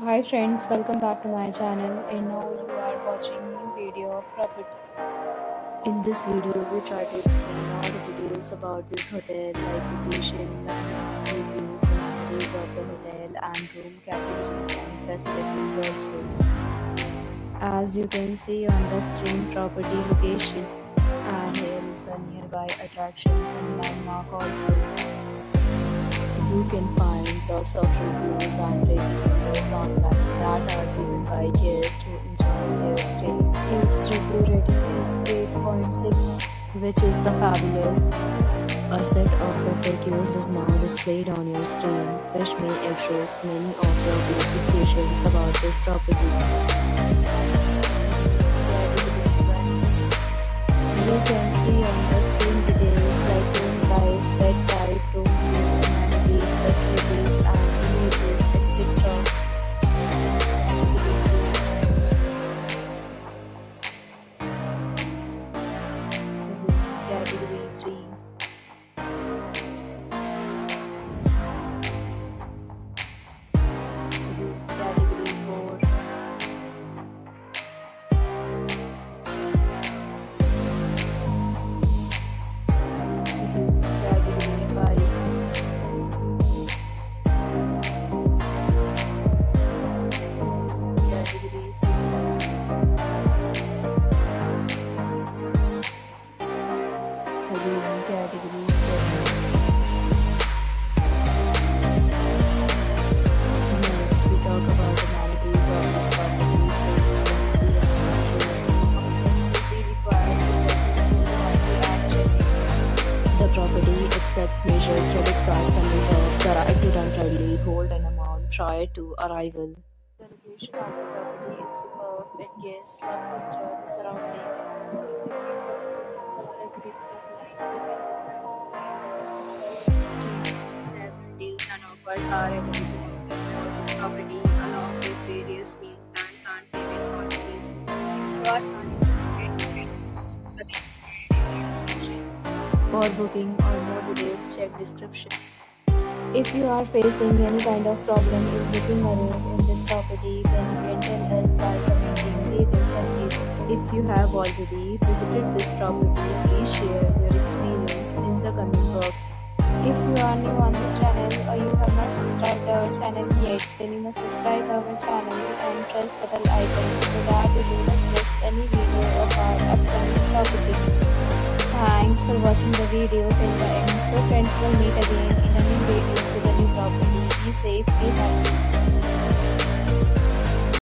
Hi friends, welcome back to my channel and now you are watching new video of property. In this video, we try to explain all the details about this hotel like location, landmark, reviews, amenities of the hotel and room category and facilities also. As you can see on the screen, property location and here is the nearby attractions and landmark also. You can find lots of reviews and rating numbers online that are given by guests who enjoy their stay. Its review rating is 8.6, which is the fabulous. A set of FAQs is now displayed on your screen, which may address many of your basic questions about this property. You can see on the screen details like room size, bed type, room view, amenities, facilities, and images, etc. Category 3. Category 4. Category 5. Category 6. Category 7. Next, we talk about amenities of this property. So you can see on the screen, will be required to present full WiFi and check-in. The property accepts major credit cards and reserves the right to temporarily hold an amount prior to arrival. The location of the property is superb and guests love to enjoy the surroundings. Convenience of rooms are available online. Several deals and offers are available for this property along with various meal plans and payment policies. For booking or more details, check description. If you are facing any kind of problem in booking a room in this property, then you can tell us by commenting. We will help you. If you have already visited this property, please share your experience in the comment box. If you are new on this channel or you have not subscribed our channel yet, then you must subscribe our channel and press the bell icon so that you do not miss any video of our upcoming property. Thanks for watching the video till the end. So friends, will meet again in a new video with a new property. Be safe, be happy.